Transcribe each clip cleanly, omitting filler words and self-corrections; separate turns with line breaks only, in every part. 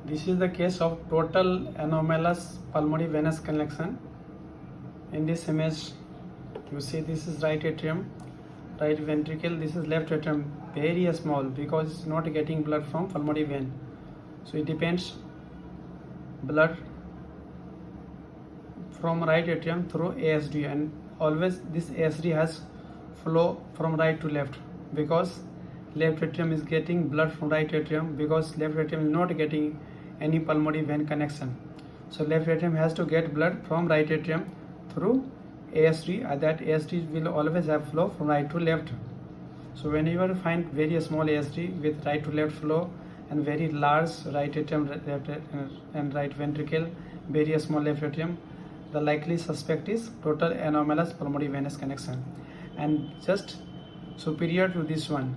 This is the case of total anomalous pulmonary venous connection. In this image, you see this is right atrium, right ventricle. This is left atrium, very small because it's not getting blood from pulmonary vein. So it depends blood from right atrium through ASD, and always this ASD has flow from right to left because left atrium is getting blood from right atrium because left atrium is not getting any pulmonary vein connection. So left atrium has to get blood from right atrium through ASD, and that ASD will always have flow from right to left. So whenever you find very small ASD with right to left flow and very large right atrium and right ventricle, very small left atrium, the likely suspect is total anomalous pulmonary venous connection. And just superior to this one,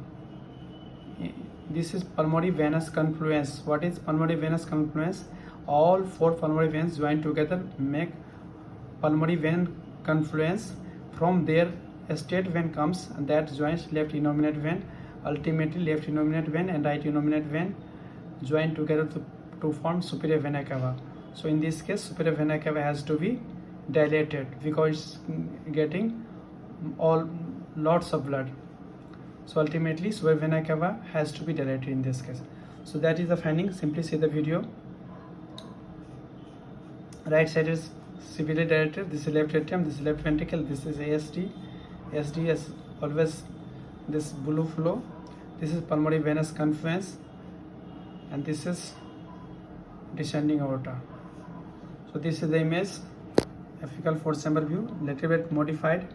this is pulmonary venous confluence. What is pulmonary venous confluence? All four pulmonary veins join together make pulmonary vein confluence. From there a straight vein comes and that joins left innominate vein. Ultimately left innominate vein and right innominate vein join together to form superior vena cava. So in this case superior vena cava has to be dilated because it's getting lots of blood. So ultimately superior vena cava has to be dilated in this case. So that is the finding. Simply see the video. Right side is severely dilated. This is left atrium, this is left ventricle, this is ASD. ASD has always this blue flow. This is pulmonary venous confluence, and this is descending aorta. So this is the image, apical fourth chamber view, little bit modified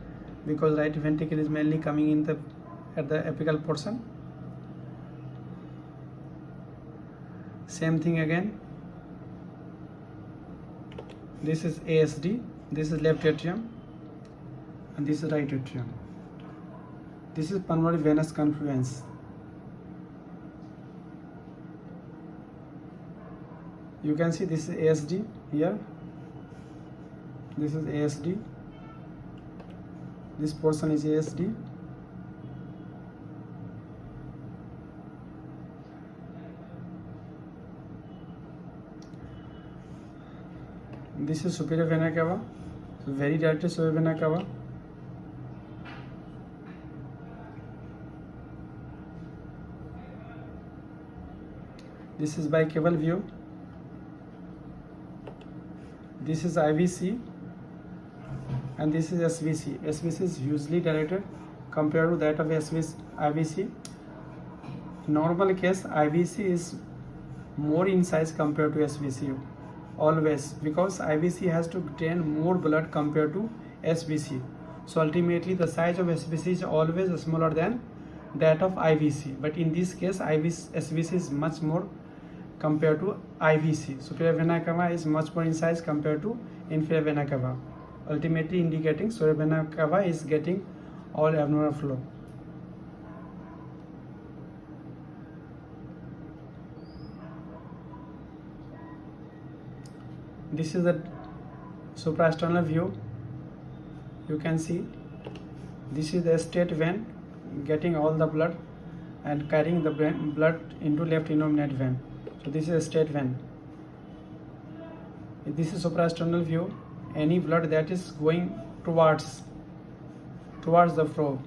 because right ventricle is mainly coming in at the apical portion. Same thing again. This is ASD, this is left atrium, and this is right atrium. This is pulmonary venous confluence. You can see this is ASD here. This is ASD. This portion is ASD. This is superior vena cava. So very directly superior vena cava. This is bicaval view. This is IVC and this is SVC. SVC is hugely dilated compared to that of IVC. Normal case IVC is more in size compared to SVC always because IVC has to drain more blood compared to SVC. So ultimately the size of SVC is always smaller than that of IVC, but in this case SVC is much more compared to IVC. Superior vena cava is much more in size compared to inferior vena cava, ultimately indicating superior vena cava is getting all abnormal flow. This is the suprasternal view. You can see this is the straight vein getting all the blood and carrying the blood into left innominate vein. So this is a straight vein. This is suprasternal view. Any blood that is going towards the flow.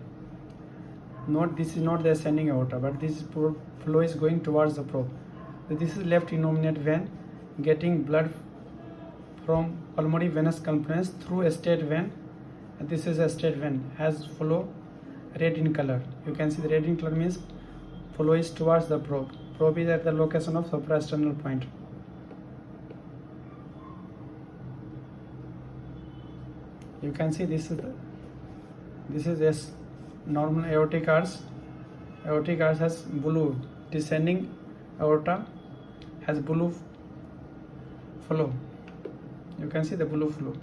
This is not the ascending aorta, but this flow is going towards the probe. So this is left innominate vein getting blood from pulmonary venous confluence through a straight vein, and this is a straight vein, has flow red in color. You can see the red in color means flow is towards the probe. Probe is at the location of suprasternal point. You can see this is normal aortic arch. Aortic arch has blue. Descending aorta has blue flow. You can see the blue flow.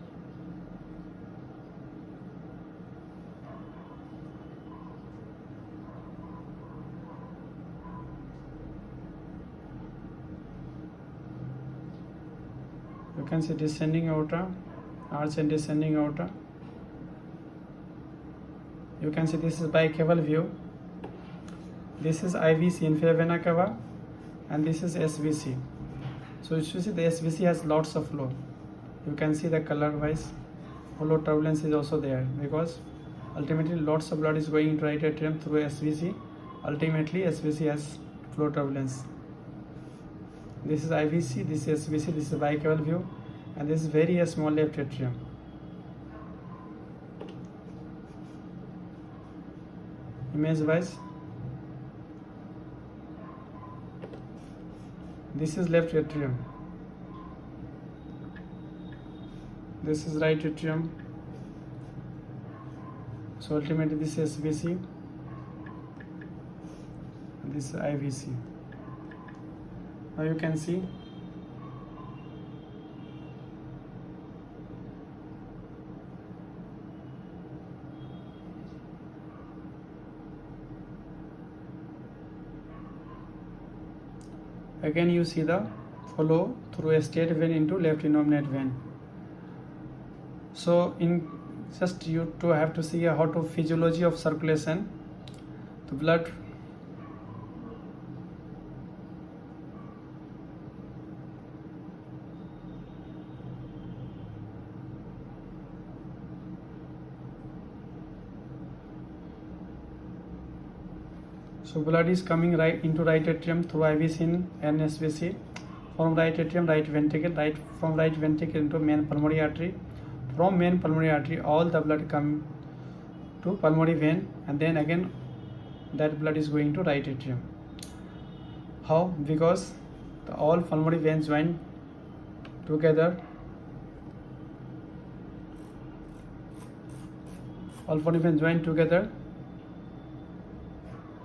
You can see descending aorta, arch and descending aorta. You can see this is bicaval view. This is IVC, inferior vena cava, and this is SVC. So you see the SVC has lots of flow. You can see the color wise flow turbulence is also there, because ultimately lots of blood is going into right atrium through SVC. Ultimately SVC has flow turbulence. This is IVC, this is SVC, this is bicaval view, and this is very small left atrium. Image wise, this is left atrium, this is right atrium. So ultimately this is SVC, this is IVC. Now you can see again, you see the flow through a straight vein into left innominate vein. So in just you to have to see how to physiology of circulation. The blood so blood is coming right into right atrium through IVC and SVC, from right atrium right ventricle, from right ventricle into main pulmonary artery, from main pulmonary artery all the blood come to pulmonary vein, and then again that blood is going to right atrium. How? Because all pulmonary veins join together, all pulmonary veins join together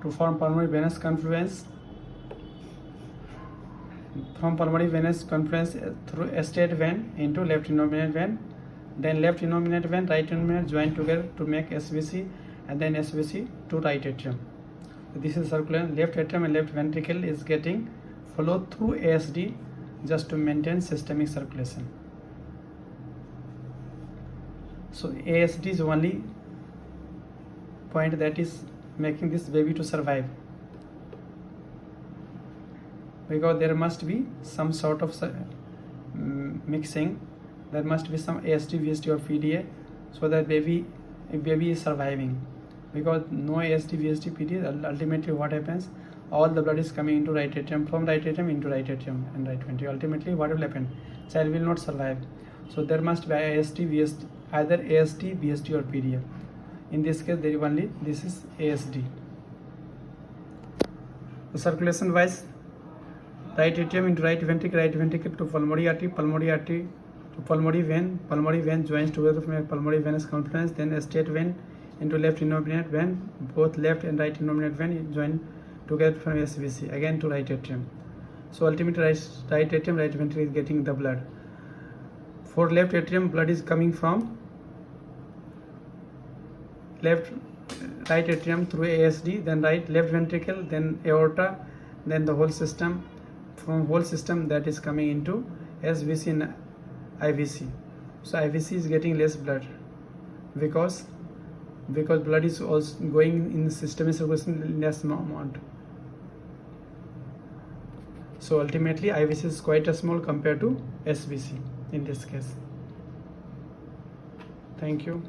to form pulmonary venous confluence. From pulmonary venous confluence through a straight vein into left innominate vein, then left innominate vein, right innominate join together to make SVC, and then SVC to right atrium. This is circulation. Left atrium and left ventricle is getting flow through ASD just to maintain systemic circulation. So ASD is only point that is making this baby to survive, because there must be some sort of mixing, there must be some ASD, VSD or PDA, so that baby is surviving. Because no ASD, VSD, PDA, ultimately what happens, all the blood is coming into right atrium, from right atrium into right atrium and right ventricle. Ultimately what will happen, child will not survive. So there must be ASD, VSD, either ASD, VSD or PDA. In this case there is only this is ASD. The circulation wise, right atrium into right ventricle to pulmonary artery to pulmonary vein joins together from a pulmonary venous confluence, then a straight vein into left innominate vein, both left and right innominate vein join together from SVC again to right atrium. So ultimately right atrium, right ventricle is getting the blood. For left atrium, blood is coming from right atrium through ASD, then left ventricle, then aorta, then the whole system. From whole system that is coming into SVC and IVC. So IVC is getting less blood because blood is also going in the systemic circulation in less amount. So ultimately IVC is quite a small compared to SVC in this case. Thank you.